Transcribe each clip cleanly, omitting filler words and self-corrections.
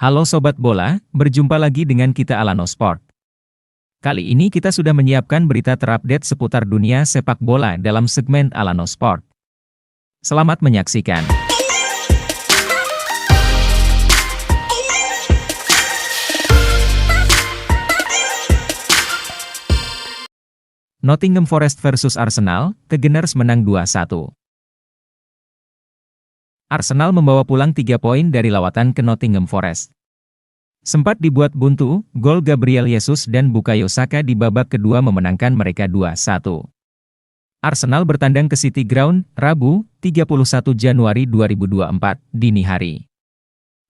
Halo Sobat Bola, berjumpa lagi dengan kita Alano Sport. Kali ini kita sudah menyiapkan berita terupdate seputar dunia sepak bola dalam segmen Alano Sport. Selamat menyaksikan. Nottingham Forest versus Arsenal, The Gunners menang 2-1. Arsenal membawa pulang 3 poin dari lawatan ke Nottingham Forest. Sempat dibuat buntu, gol Gabriel Jesus dan Bukayo Saka di babak kedua memenangkan mereka 2-1. Arsenal bertandang ke City Ground, Rabu, 31 Januari 2024, dini hari.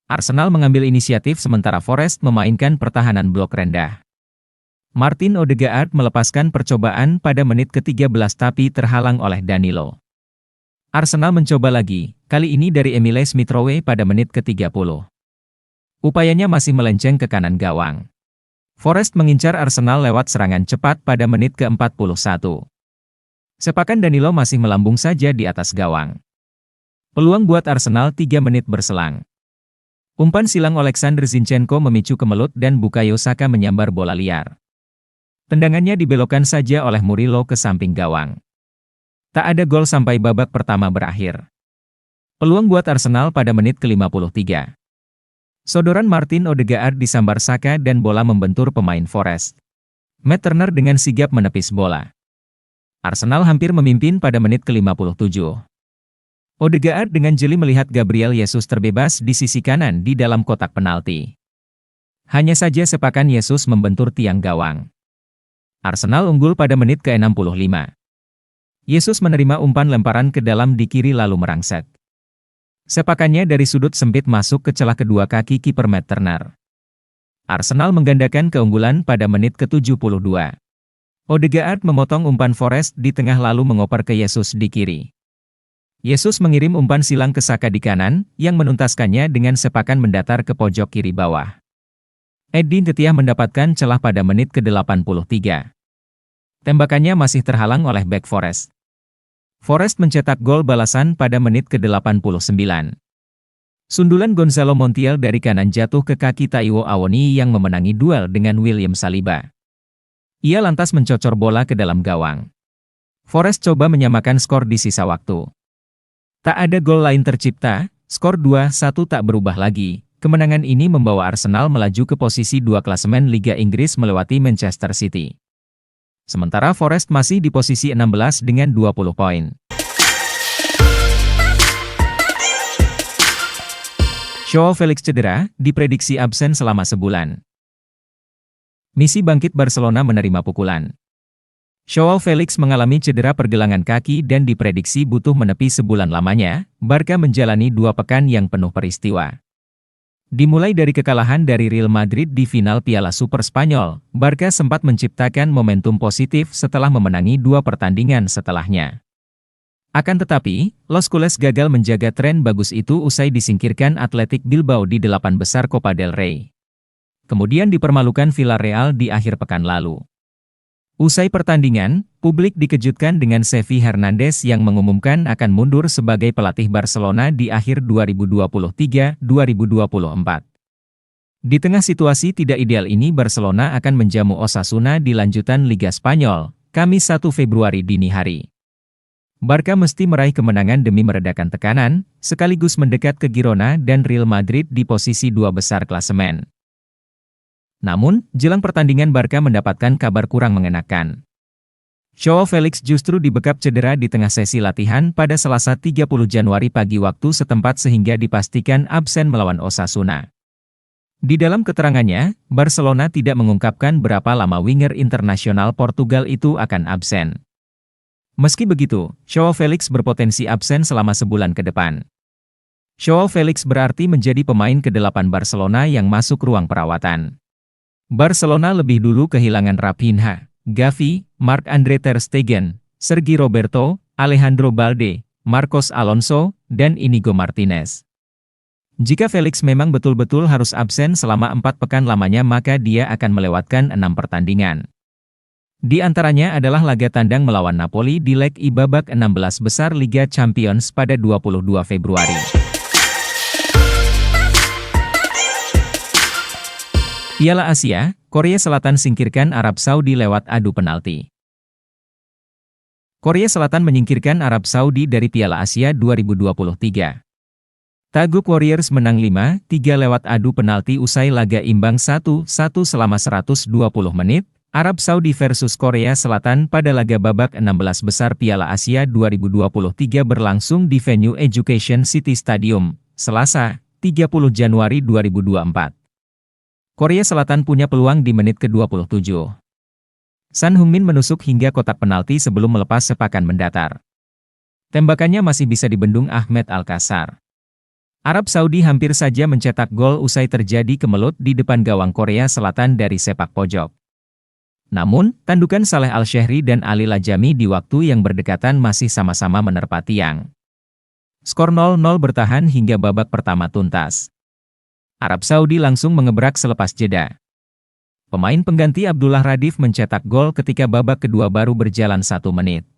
Arsenal mengambil inisiatif sementara Forest memainkan pertahanan blok rendah. Martin Odegaard melepaskan percobaan pada menit ke-13 tapi terhalang oleh Danilo. Arsenal mencoba lagi, kali ini dari Emile Smith-Rowe pada menit ke-30. Upayanya masih melenceng ke kanan gawang. Forest mengincar Arsenal lewat serangan cepat pada menit ke-41. Sepakan Danilo masih melambung saja di atas gawang. Peluang buat Arsenal 3 menit berselang. Umpan silang Oleksandr Zinchenko memicu kemelut dan Bukayo Saka menyambar bola liar. Tendangannya dibelokkan saja oleh Murillo ke samping gawang. Tak ada gol sampai babak pertama berakhir. Peluang buat Arsenal pada menit ke-53. Sodoran Martin Odegaard disambar Saka dan bola membentur pemain Forest. Matt Turner dengan sigap menepis bola. Arsenal hampir memimpin pada menit ke-57. Odegaard dengan jeli melihat Gabriel Jesus terbebas di sisi kanan di dalam kotak penalti. Hanya saja sepakan Jesus membentur tiang gawang. Arsenal unggul pada menit ke-65. Jesus menerima umpan lemparan ke dalam di kiri lalu merangset. Sepakannya dari sudut sempit masuk ke celah kedua kaki kiper Matt Turner. Arsenal menggandakan keunggulan pada menit ke-72. Odegaard memotong umpan Forest di tengah lalu mengoper ke Jesus di kiri. Jesus mengirim umpan silang ke Saka di kanan, yang menuntaskannya dengan sepakan mendatar ke pojok kiri bawah. Eddie Nketiah mendapatkan celah pada menit ke-83. Tembakannya masih terhalang oleh bek Forest. Forest mencetak gol balasan pada menit ke-89. Sundulan Gonzalo Montiel dari kanan jatuh ke kaki Taiwo Awoniyi yang memenangi duel dengan William Saliba. Ia lantas mencocor bola ke dalam gawang. Forest coba menyamakan skor di sisa waktu. Tak ada gol lain tercipta, skor 2-1 tak berubah lagi. Kemenangan ini membawa Arsenal melaju ke posisi 2 klasemen Liga Inggris melewati Manchester City. Sementara Forest masih di posisi 16 dengan 20 poin. Joao Felix cedera, diprediksi absen selama sebulan. Misi bangkit Barcelona menerima pukulan. Joao Felix mengalami cedera pergelangan kaki dan diprediksi butuh menepi sebulan lamanya. Barca menjalani 2 pekan yang penuh peristiwa. Dimulai dari kekalahan dari Real Madrid di final Piala Super Spanyol, Barca sempat menciptakan momentum positif setelah memenangi 2 pertandingan setelahnya. Akan tetapi, Los Culés gagal menjaga tren bagus itu usai disingkirkan Athletic Bilbao di 8 besar Copa del Rey. Kemudian dipermalukan Villarreal di akhir pekan lalu. Usai pertandingan, publik dikejutkan dengan Xavi Hernandez yang mengumumkan akan mundur sebagai pelatih Barcelona di akhir 2023-2024. Di tengah situasi tidak ideal ini, Barcelona akan menjamu Osasuna di lanjutan Liga Spanyol, Kamis 1 Februari dini hari. Barca mesti meraih kemenangan demi meredakan tekanan, sekaligus mendekat ke Girona dan Real Madrid di posisi 2 besar klasemen. Namun, jelang pertandingan Barca mendapatkan kabar kurang mengenakan. Joao Felix justru dibekap cedera di tengah sesi latihan pada Selasa 30 Januari pagi waktu setempat sehingga dipastikan absen melawan Osasuna. Di dalam keterangannya, Barcelona tidak mengungkapkan berapa lama winger internasional Portugal itu akan absen. Meski begitu, Joao Felix berpotensi absen selama sebulan ke depan. Joao Felix berarti menjadi pemain ke-8 Barcelona yang masuk ruang perawatan. Barcelona lebih dulu kehilangan Raphinha, Gavi, Marc-André ter Stegen, Sergi Roberto, Alejandro Balde, Marcos Alonso, dan Inigo Martinez. Jika Felix memang betul-betul harus absen selama 4 pekan lamanya maka dia akan melewatkan 6 pertandingan. Di antaranya adalah laga tandang melawan Napoli di leg I babak 16 besar Liga Champions pada 22 Februari. Piala Asia, Korea Selatan singkirkan Arab Saudi lewat adu penalti. Korea Selatan menyingkirkan Arab Saudi dari Piala Asia 2023. Tagup Warriors menang 5-3 lewat adu penalti usai laga imbang 1-1 selama 120 menit, Arab Saudi versus Korea Selatan pada laga babak 16 besar Piala Asia 2023 berlangsung di venue Education City Stadium, Selasa, 30 Januari 2024. Korea Selatan punya peluang di menit ke-27. San Heung-min menusuk hingga kotak penalti sebelum melepas sepakan mendatar. Tembakannya masih bisa dibendung Ahmed Al-Kassar. Arab Saudi hampir saja mencetak gol usai terjadi kemelut di depan gawang Korea Selatan dari sepak pojok. Namun, tandukan Saleh Al-Shehri dan Ali Lajami di waktu yang berdekatan masih sama-sama menerpa tiang. Skor 0-0 bertahan hingga babak pertama tuntas. Arab Saudi langsung mengebrak selepas jeda. Pemain pengganti Abdullah Radif mencetak gol ketika babak kedua baru berjalan 1 menit.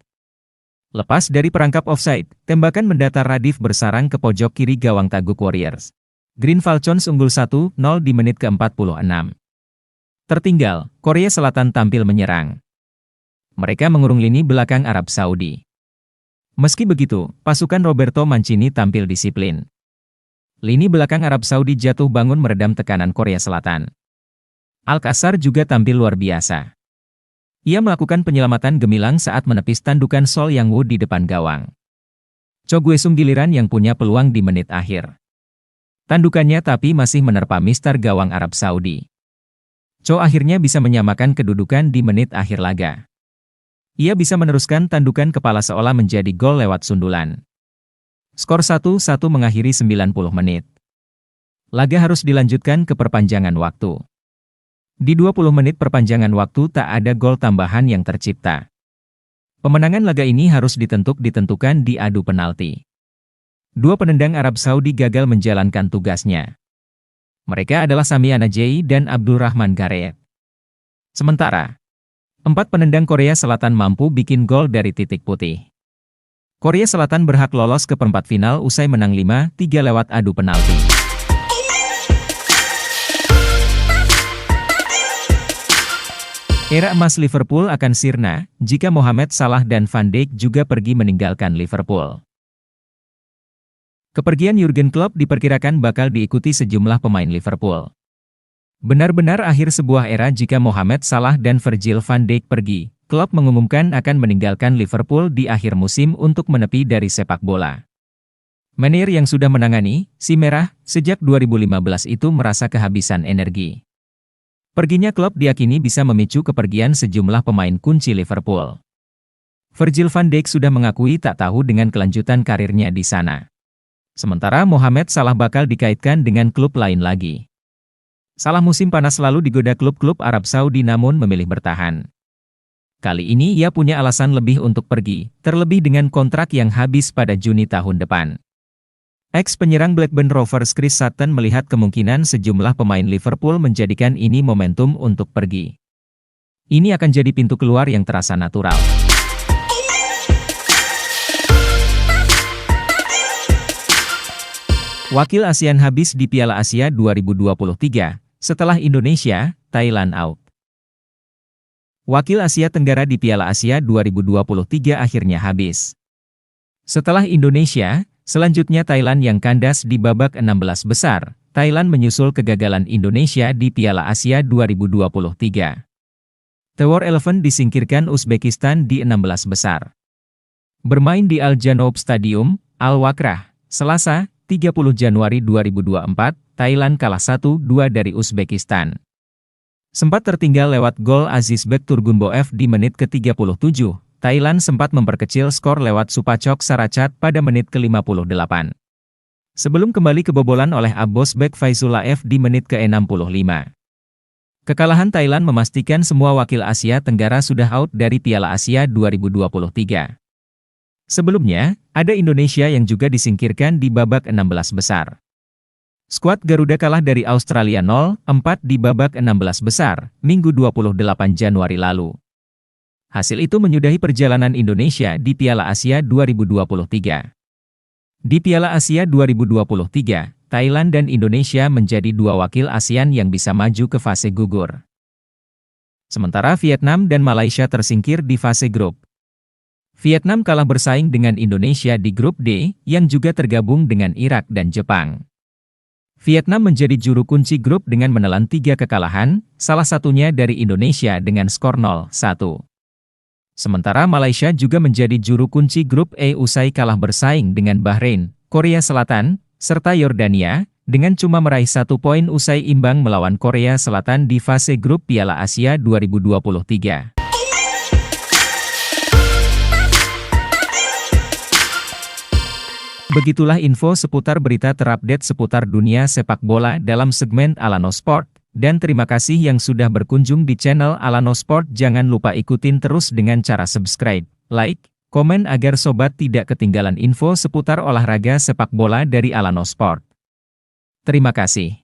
Lepas dari perangkap offside, tembakan mendatar Radif bersarang ke pojok kiri gawang Tagup Warriors. Green Falcons unggul 1-0 di menit ke-46. Tertinggal, Korea Selatan tampil menyerang. Mereka mengurung lini belakang Arab Saudi. Meski begitu, pasukan Roberto Mancini tampil disiplin. Lini belakang Arab Saudi jatuh bangun meredam tekanan Korea Selatan. Al-Kassar juga tampil luar biasa. Ia melakukan penyelamatan gemilang saat menepis tandukan Sol Yang-woo di depan gawang. Cho Gue-sung giliran yang punya peluang di menit akhir. Tandukannya tapi masih menerpa mister gawang Arab Saudi. Cho akhirnya bisa menyamakan kedudukan di menit akhir laga. Ia bisa meneruskan tandukan kepala seolah menjadi gol lewat sundulan. Skor 1-1 mengakhiri 90 menit. Laga harus dilanjutkan ke perpanjangan waktu. Di 20 menit perpanjangan waktu tak ada gol tambahan yang tercipta. Pemenangan laga ini harus ditentukan di adu penalti. Dua penendang Arab Saudi gagal menjalankan tugasnya. Mereka adalah Samiana Jai dan Abdurrahman Gareet. Sementara, 4 penendang Korea Selatan mampu bikin gol dari titik putih. Korea Selatan berhak lolos ke perempat final usai menang 5-3 lewat adu penalti. Era emas Liverpool akan sirna jika Mohamed Salah dan Van Dijk juga pergi meninggalkan Liverpool. Kepergian Jurgen Klopp diperkirakan bakal diikuti sejumlah pemain Liverpool. Benar-benar akhir sebuah era jika Mohamed Salah dan Virgil van Dijk pergi. Klopp mengumumkan akan meninggalkan Liverpool di akhir musim untuk menepi dari sepak bola. Manajer yang sudah menangani si merah sejak 2015 itu merasa kehabisan energi. Perginya Klopp diyakini bisa memicu kepergian sejumlah pemain kunci Liverpool. Virgil van Dijk sudah mengakui tak tahu dengan kelanjutan karirnya di sana. Sementara Mohamed Salah bakal dikaitkan dengan klub lain lagi. Salah musim panas lalu digoda klub-klub Arab Saudi namun memilih bertahan. Kali ini ia punya alasan lebih untuk pergi, terlebih dengan kontrak yang habis pada Juni tahun depan. Ex-penyerang Blackburn Rovers Chris Sutton melihat kemungkinan sejumlah pemain Liverpool menjadikan ini momentum untuk pergi. Ini akan jadi pintu keluar yang terasa natural. Wakil ASEAN habis di Piala Asia 2023, setelah Indonesia, Thailand out. Wakil Asia Tenggara di Piala Asia 2023 akhirnya habis. Setelah Indonesia, selanjutnya Thailand yang kandas di babak 16 besar. Thailand menyusul kegagalan Indonesia di Piala Asia 2023. Tower Elephant disingkirkan Uzbekistan di 16 besar. Bermain di Al Janoub Stadium, Al Wakrah, Selasa, 30 Januari 2024, Thailand kalah 1-2 dari Uzbekistan. Sempat tertinggal lewat gol Azizbek Turgunboev di menit ke-37. Thailand sempat memperkecil skor lewat Supachok Saracat pada menit ke-58. Sebelum kembali kebobolan oleh Abbosbek Faizulaev di menit ke-65. Kekalahan Thailand memastikan semua wakil Asia Tenggara sudah out dari Piala Asia 2023. Sebelumnya, ada Indonesia yang juga disingkirkan di babak 16 besar. Skuad Garuda kalah dari Australia 0-4 di babak 16 besar, Minggu 28 Januari lalu. Hasil itu menyudahi perjalanan Indonesia di Piala Asia 2023. Di Piala Asia 2023, Thailand dan Indonesia menjadi dua wakil ASEAN yang bisa maju ke fase gugur. Sementara Vietnam dan Malaysia tersingkir di fase grup. Vietnam kalah bersaing dengan Indonesia di grup D, yang juga tergabung dengan Irak dan Jepang. Vietnam menjadi juru kunci grup dengan menelan 3 kekalahan, salah satunya dari Indonesia dengan skor 0-1. Sementara Malaysia juga menjadi juru kunci grup E usai kalah bersaing dengan Bahrain, Korea Selatan, serta Yordania, dengan cuma meraih 1 poin usai imbang melawan Korea Selatan di fase grup Piala Asia 2023. Begitulah info seputar berita terupdate seputar dunia sepak bola dalam segmen Alano Sport, dan terima kasih yang sudah berkunjung di channel Alano Sport. Jangan lupa ikutin terus dengan cara subscribe, like, komen agar sobat tidak ketinggalan info seputar olahraga sepak bola dari Alano Sport. Terima kasih.